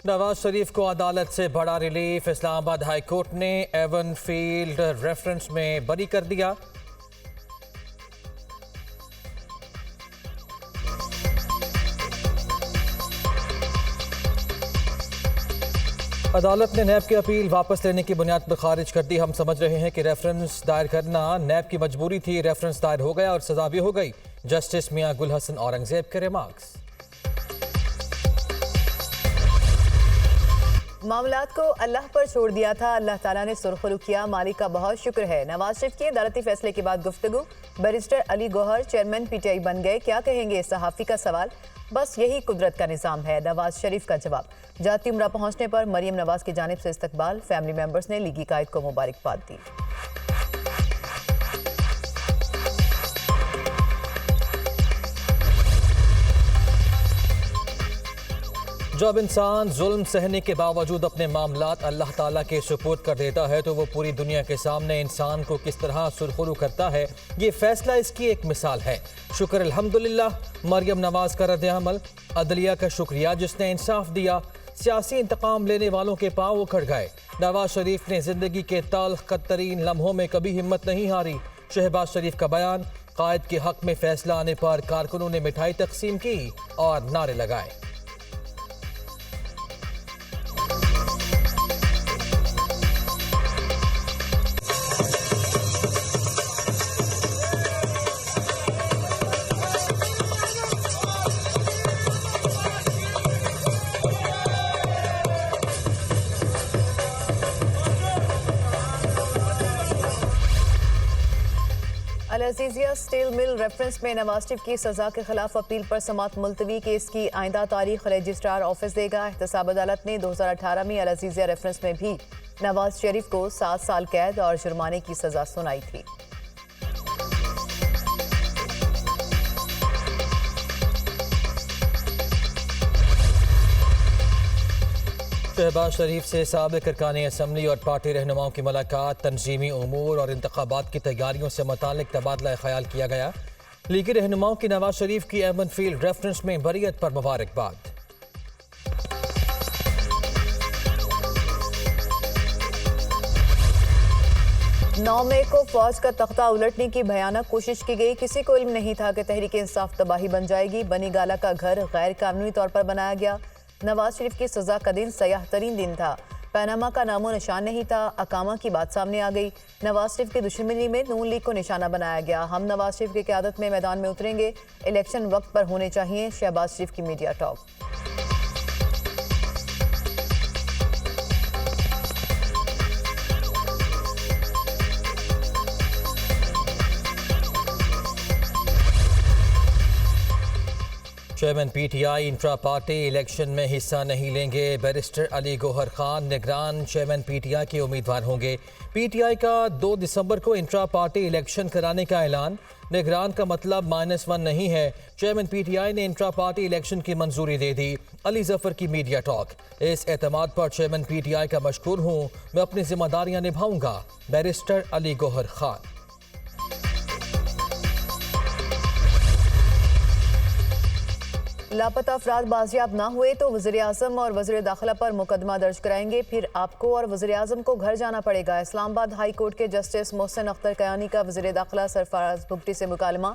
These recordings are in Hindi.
नवाज शरीफ को अदालत से बड़ा रिलीफ। इस्लामाबाद हाई कोर्ट ने एवन फील्ड रेफरेंस में बरी कर दिया। अदालत ने नैब की अपील वापस लेने की बुनियाद पर खारिज कर दी। हम समझ रहे हैं कि रेफरेंस दायर करना नैब की मजबूरी थी। रेफरेंस दायर हो गया और सजा भी हो गई। जस्टिस मियां गुल हसन औरंगजेब के रिमार्क्स। मामलात को अल्लाह पर छोड़ दिया था, अल्लाह ताला ने सुरखरू किया, मालिक का बहुत शुक्र है। नवाज शरीफ के अदालती फैसले के बाद गुफ्तगू। Barrister Ali Gohar chairman PTI बन गए, क्या कहेंगे सहाफ़ी का सवाल। बस यही कुदरत का निज़ाम है, नवाज शरीफ का जवाब। जाती उम्रा पहुंचने पर मरियम नवाज की जानिब से इस्तकबाल। फैमिली मेंबर्स ने लीगी कायद को मुबारकबाद दी। जब इंसान जुल्म सहने के बावजूद अपने मामलात अल्लाह ताला के सुपुर्द कर देता है तो वो पूरी दुनिया के सामने इंसान को किस तरह सुरखरू करता है, ये फैसला इसकी एक मिसाल है। शुक्र अल्हम्दुलिल्लाह मरियम नवाज का रद्द अमल, अदलिया का शुक्रिया जिसने इंसाफ दिया। सियासी इंतकाम लेने वालों के पांव उखड़ गए। नवाज शरीफ ने जिंदगी के तल्ख तरीन लम्हों में कभी हिम्मत नहीं हारी। शहबाज शरीफ का बयान, कायद के हक में फैसला आने पर कारकुनों ने मिठाई तकसीम की और नारे लगाए। अल अज़ीज़िया स्टील मिल रेफरेंस में नवाज शरीफ की सजा के खिलाफ अपील पर समात मुलतवी। केस की आइंदा तारीख रजिस्ट्रार ऑफिस देगा। एहतसाब अदालत ने 2018 में अल अज़ीज़िया रेफरेंस में भी नवाज शरीफ को 7 साल कैद और जुर्माने की सजा सुनाई थी। शहबाज शरीफ से साबिक़ अरकान असम्बली और पार्टी रहनुमाओं की मुलाकात, तंजीमी उमूर और इंतखाबात की तैयारियों से मुतालिक तबादला ख्याल किया गया। लीगी रहनुमाओं की नवाज शरीफ की एवन फील्ड रेफरेंस में बरीयत पर मुबारकबाद। 9 मई को फौज का तख्ता उलटने की भयानक कोशिश की गई। किसी को इल्म नहीं था कि तहरीक इंसाफ तबाही बन जाएगी। बनी गाला का घर गैर कानूनी तौर पर बनाया गया। नवाज शरीफ की सजा का दिन सयाह तरीन दिन था। पैनामा का नामो निशान नहीं था। अकामा की बात सामने आ गई। नवाज शरीफ की दुश्मनी में नून लीग को निशाना बनाया गया। हम नवाज शरीफ की क़यादत में मैदान में उतरेंगे। इलेक्शन वक्त पर होने चाहिए, शहबाज शरीफ की media talk. Chairman PTI intra party election में हिस्सा नहीं लेंगे। बैरिस्टर अली गौहर खान निगरान चेयरमैन पीटीआई के उम्मीदवार होंगे। पीटीआई का 2 दिसंबर को इंट्रा पार्टी इलेक्शन कराने का ऐलान। निगरान का मतलब -1 नहीं है। चेयरमैन पीटीआई ने इंट्रा पार्टी इलेक्शन की मंजूरी दे दी। अली जफर की मीडिया टॉक। इस एतमाद पर चेयरमैन पीटीआई का मशकूर हूँ, मैं अपनी जिम्मेदारियां निभाऊंगा। बैरिस्टर अली गौहर खान। लापता अफराद बाजियाब ना हुए तो वज़ीर आज़म और वज़ीर दाखिला पर मुकदमा दर्ज कराएंगे। फिर आपको और वज़ीर आज़म को घर जाना पड़ेगा। इस्लामाबाद हाई कोर्ट के जस्टिस मोहसिन अख्तर कयानी का वज़ीर दाखिला सरफराज भुगटी से मुकालमा।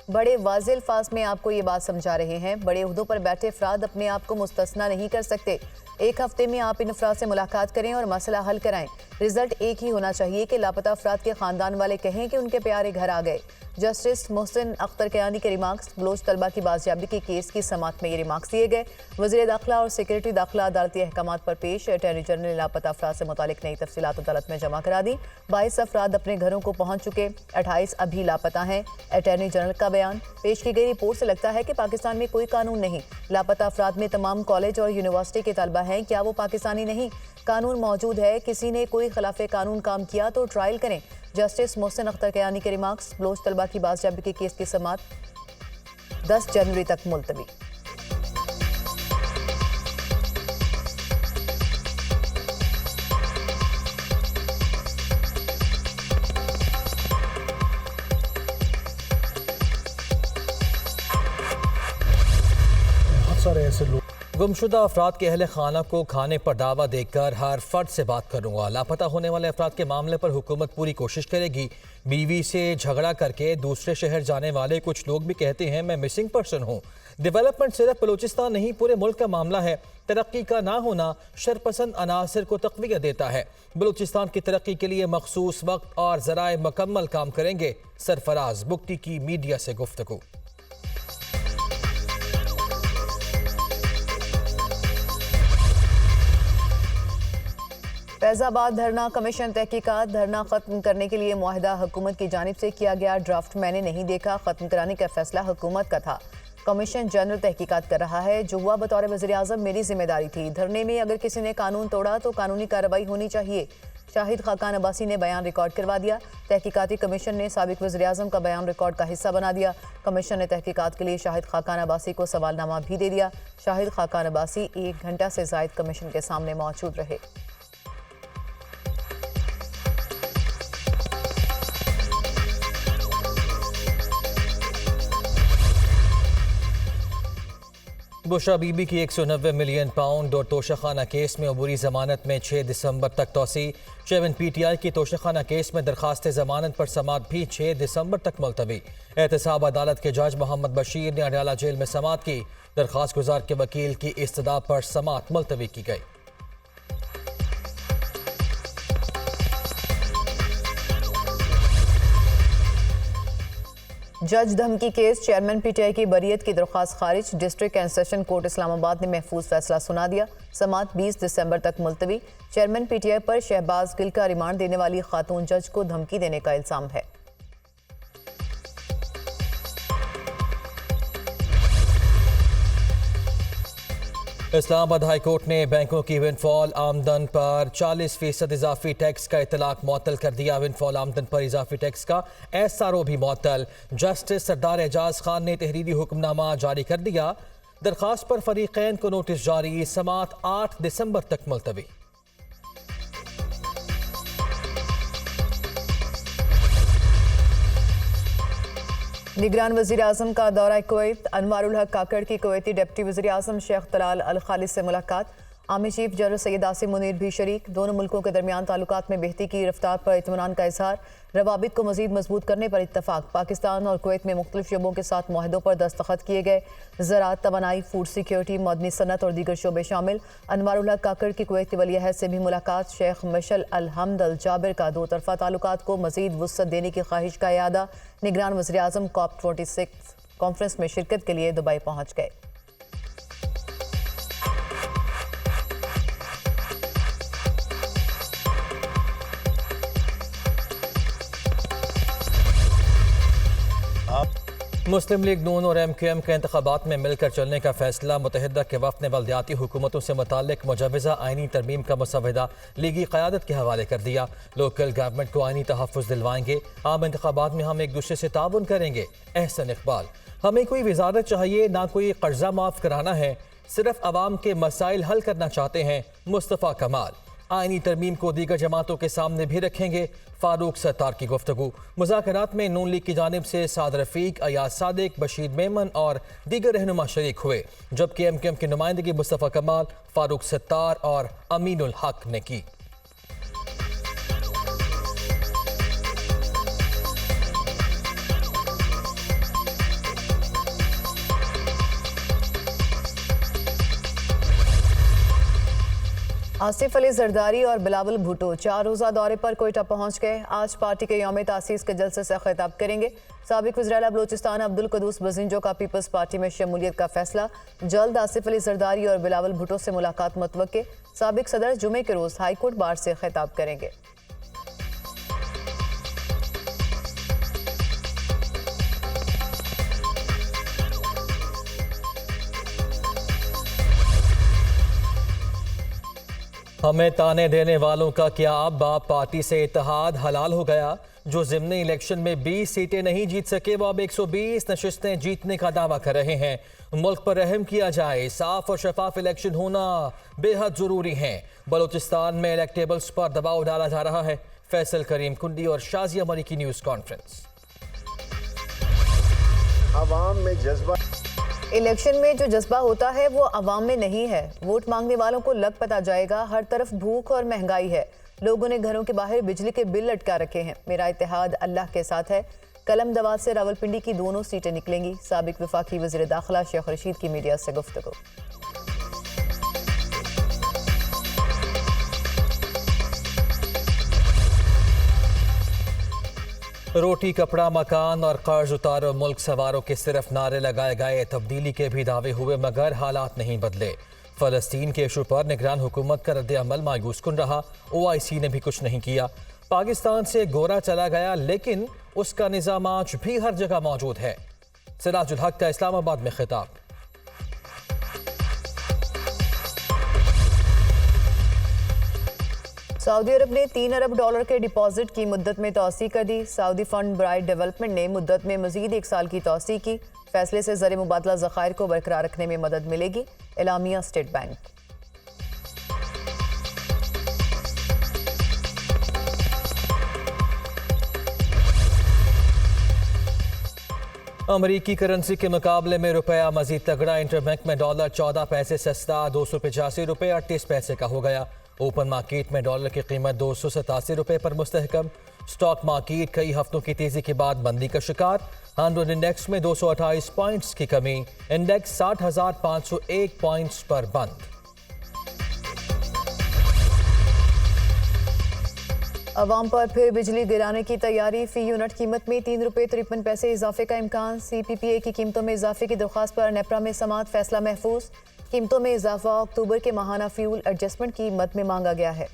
बड़े वाज़ेह अल्फाज में आपको ये बात समझा रहे हैं, बड़े उहदों पर बैठे अफराद अपने आप को मुस्तस्ना नहीं कर सकते। 1 हफ्ते में आप इन अफराद से मुलाकात करें और मसला हल कराएं। रिजल्ट एक ही होना चाहिए कि लापता अफराद के खानदान वाले कहें कि उनके प्यारे घर आ गए। जस्टिस मोहसिन अख्तर कयानी के रिमार्क्स। बलोच तलबा की बाजियाबी के केस की समात में ये रिमार्क्स दिए गए। वज़ीर दाखिला और सेक्रेटरी दाखिला अदालती अहकामात पर पेश। अटॉर्नी जनरल ने लापता अफराद से मुतालिक नई तफसीलात अदालत में जमा करा दी। 22 अफराद अपने घरों को पहुंच चुके, 28 अभी लापता हैं। अटॉर्नी जनरल का बयान। पेश की गई रिपोर्ट से लगता है कि पाकिस्तान में कोई कानून नहीं। लापता अफराद में तमाम कॉलेज और यूनिवर्सिटी के तलबा हैं। क्या वो पाकिस्तानी नहीं? कानून मौजूद है, किसी ने कोई खिलाफ कानून काम किया तो ट्रायल करें। जस्टिस मोहसिन अख्तर कयानी के रिमार्क्स। बलोच तलबा की बाजियाबी के केस की समात 10 जनवरी तक मुलतवी। सारे ऐसे लोग गुमशुदा अफराद के अहल खाना को खाने पर दावा देकर हर फर्द से बात करूंगा। लापता होने वाले अफराद के मामले पर हुकूमत पूरी कोशिश करेगी। बीवी से झगड़ा करके दूसरे शहर जाने वाले कुछ लोग भी कहते हैं मैं मिसिंग पर्सन हूँ। डेवलपमेंट सिर्फ बलूचिस्तान नहीं पूरे मुल्क का मामला है। तरक्की का ना होना शरपसंद अनासर को तक़वियत देता है। बलूचिस्तान की तरक्की के लिए मखसूस वक्त और ज़राए मुकम्मल काम करेंगे। सरफराज बुगटी की मीडिया से गुफ्तगू। फैजाबाद धरना कमीशन तहकीकात। धरना खत्म करने के लिए मुआहदा हुकूमत की जानिब से किया गया। ड्राफ्ट मैंने नहीं देखा। खत्म कराने का फैसला हुकूमत का था। कमीशन जनरल तहकीकात कर रहा है। जो हुआ बतौर वज़ीर आज़म मेरी जिम्मेदारी थी। धरने में अगर किसी ने कानून तोड़ा तो कानूनी कार्रवाई होनी चाहिए। शाहिद खाकान अब्बासी ने बयान रिकॉर्ड करवा दिया। तहकीकाती कमीशन ने साबिक वज़ीर आज़म का बयान रिकॉर्ड का हिस्सा बना दिया। कमीशन ने तहकीकात के लिए शाहिद खाकान अब्बासी को सवालनामा भी दे दिया। शाहिद खाकान अब्बासी 1 घंटा से ज़ायद कमीशन के सामने मौजूद रहे। बुशरा बीबी की 190 मिलियन पाउंड और तोशाखाना केस में अबूरी जमानत में 6 दिसंबर तक तोसी। चेयरमैन PTI की तोशाखाना केस में दरखास्त जमानत पर समात भी 6 दिसंबर तक मुलतवी। एहतसाब अदालत के जज मोहम्मद बशीर ने अडयाला जेल में समात की। दरखास्त गुजार के वकील की इस्तदा पर समात मुलतवी की गई। जज धमकी केस। चेयरमैन PTI की बरियत की दरख्वास्त खारिज। District and session court Islamabad ने महफूज फैसला सुना दिया। समात 20 दिसंबर तक मुलतवी। चेयरमैन PTI पर शहबाज गिल का रिमांड देने वाली खातून जज को धमकी देने का इल्जाम है। इस्लामाबाद हाई कोर्ट ने बैंकों की विंडफॉल आमदन पर 40% इजाफी टैक्स का इतलाक मुअत्तल कर दिया। विंडफॉल आमदन पर इजाफी टैक्स का SRO भी मुअत्तल। जस्टिस सरदार एजाज खान ने तहरीरी हुक्मनामा जारी कर दिया। दरखास्त पर फरीकैन को नोटिस जारी। समात 8 दिसंबर तक मुलतवी। निगरान वज़ीर आज़म का दौरा कुवैत। अनवारुल हक काकड़ की कुवैती डिप्टी वज़ीर आज़म शेख तलाल अल खालिद से मुलाकात। Army chief general Syed Asim Munir भी शरीक। दोनों मुल्कों के दरमियान ताल्लुकात में बेहतरी की रफ्तार पर इत्मीनान का इजहार। रवाबित को मजीद मजबूत करने पर इत्तफाक। पाकिस्तान और कुवैत में मुख्तलिफ शोबों के साथ मुआहदों पर दस्तखत किए गए। ज़राअत, तवानाई, फूड सिक्योरिटी, मदनी सनत और दीगर शोबे शामिल। अनवारुल हक काकड़ की कुवैती वली अहद से भी मुलाकात। शेख मशल अल हमद अल जाबिर का 2 तरफ़ा ताल्लुकात को मजीद वुसअत देने की ख्वाहिश का इयादा। निगरान वज़ीर आज़म COP26 कॉन्फ्रेंस में शिरकत के लिए दुबई पहुँच गए। मुस्लिम लीग नून और MQM के इंतखाबात में मिलकर चलने का फैसला। मुतहदा के वफ़द ने बल्दियाती हुकूमतों से मुताल्लिक मुजवज़ा आइनी तरमीम का मुसवदा लीगी क़यादत के हवाले कर दिया। लोकल गवर्नमेंट को आइनी तहफ़्फ़ुज़ दिलवाएंगे। आम इंतखाबात में हम एक दूसरे से ताउन करेंगे। एहसन इकबाल। हमें कोई वजारत चाहिए ना कोई कर्जा माफ़ कराना है। सिर्फ अवाम के मसाइल हल करना चाहते हैं। मुस्तफ़ा कमाल। आइनी तरमीम को दीगर जमातों के सामने भी रखेंगे। फारूक सत्तार की गुफ्तगू। मुज़ाकरात में नून लीग की जानिब से साद रफ़ीक, अयाज सादिक, बशीर मेमन और दीगर रहनुमा शरीक हुए, जबकि MQM की नुमाइंदगी मुस्तफ़ा कमाल, फारूक सत्तार और अमीनुल हक ने की। आसिफ अली जरदारी और बिलावल भुट्टो 4 रोज़ा दौरे पर कोयटा पहुंच गए। आज पार्टी के यौम तासीस के जलसे से खिताब करेंगे। साबिक वज़ीर आला बलूचिस्तान अब्दुल कदूस बजिंजो का पीपल्स पार्टी में शमूलियत का फैसला। जल्द आसिफ अली जरदारी और बिलावल भुट्टो से मुलाकात मुतवक्के। साबिक सदर जुमे के रोज़ हाईकोर्ट बार से खिताब करेंगे। हमें ताने देने वालों का क्या अब बाप पार्टी से इत्तेहाद हलाल हो गया। जो ज़िमनी इलेक्शन में 20 सीटें नहीं जीत सके वो अब 120 नशिस्तें जीतने का दावा कर रहे हैं। मुल्क पर रहम किया जाए। साफ और शफाफ इलेक्शन होना बेहद ज़रूरी है। बलूचिस्तान में इलेक्टेबल्स पर दबाव डाला जा रहा है। फैसल करीम कुंडी और शाजिया मरी की न्यूज़ कॉन्फ्रेंस। आवाम में जज्बा इलेक्शन में जो जज्बा होता है वो अवाम में नहीं है। वोट मांगने वालों को लग पता जाएगा। हर तरफ भूख और महंगाई है। लोगों ने घरों के बाहर बिजली के बिल लटका रखे हैं। मेरा इत्तेहाद अल्लाह के साथ है। कलम दवात से रावलपिंडी की दोनों सीटें निकलेंगी। साबिक वफाकी वज़ीर दाखिला शेख रशीद की मीडिया से गुफ्तगू। रोटी कपड़ा मकान और कर्ज उतारो मुल्क सवारों के सिर्फ नारे लगाए गए, तब्दीली के भी दावे हुए मगर हालात नहीं बदले। फलस्तीन के इशू पर निगरान हुकूमत का रद्द अमल मायूस कुन रहा। OIC ने भी कुछ नहीं किया। पाकिस्तान से गोरा चला गया लेकिन उसका निज़ाम आज भी हर जगह मौजूद है। सिराजुल हक का इस्लामाबाद में खिताब। सऊदी अरब ने 3 अरब डॉलर के डिपॉजिट की मुद्दत में तौसी कर दी। सऊदी फंड ब्राइट डेवलपमेंट ने मुद्दत में मजीद 1 साल की तौसी की। फैसले से ज़र मुबादला ज़खायर को बरकरार रखने में मदद मिलेगी। एलामिया स्टेट बैंक। अमरीकी करेंसी के मुकाबले में रुपया मजीद तगड़ा। इंटरबैंक में डॉलर 14 पैसे सस्ता 285 रुपये 38 पैसे का हो गया। ओपन मार्केट में डॉलर की कीमत 287 रुपये पर मुस्तहकम। स्टॉक मार्केट कई हफ्तों की तेजी के बाद मंदी का शिकार। 100 इंडेक्स में 228 पॉइंट्स की कमी। इंडेक्स 60,501 पॉइंट्स पर बंद। अवाम पर फिर बिजली गिराने की तैयारी। फी यूनिट कीमत में 3 रुपये 53 पैसे इजाफे का इम्कान। CPPA की कीमतों में इजाफे की दरख्वास्त पर नेपरा में समाअत। फैसला महफूज। कीमतों में इजाफा अक्टूबर के माहाना फ्यूल एडजस्टमेंट की मद में मांगा गया है।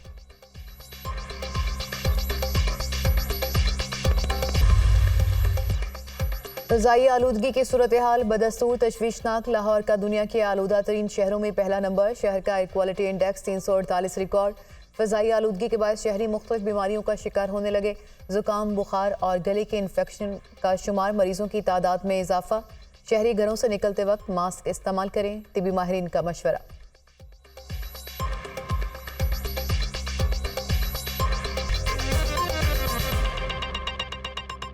फ़ज़ाई आलूदगी की सूरत हाल बदस्तूर तशवीशनाक। लाहौर का दुनिया के आलूदा तरीन शहरों में पहला नंबर। शहर का एयर क्वालिटी इंडेक्स 348 रिकॉर्ड। फ़ज़ाई आलूदगी के बाद शहरी मुख्तलिफ बीमारियों का शिकार होने लगे। ज़ुकाम, बुखार और गले के इन्फेक्शन का शुमार। मरीजों की तादाद में इजाफा। शहरी घरों से निकलते वक्त मास्क इस्तेमाल करें। तिबी माहिरीन का मशवरा।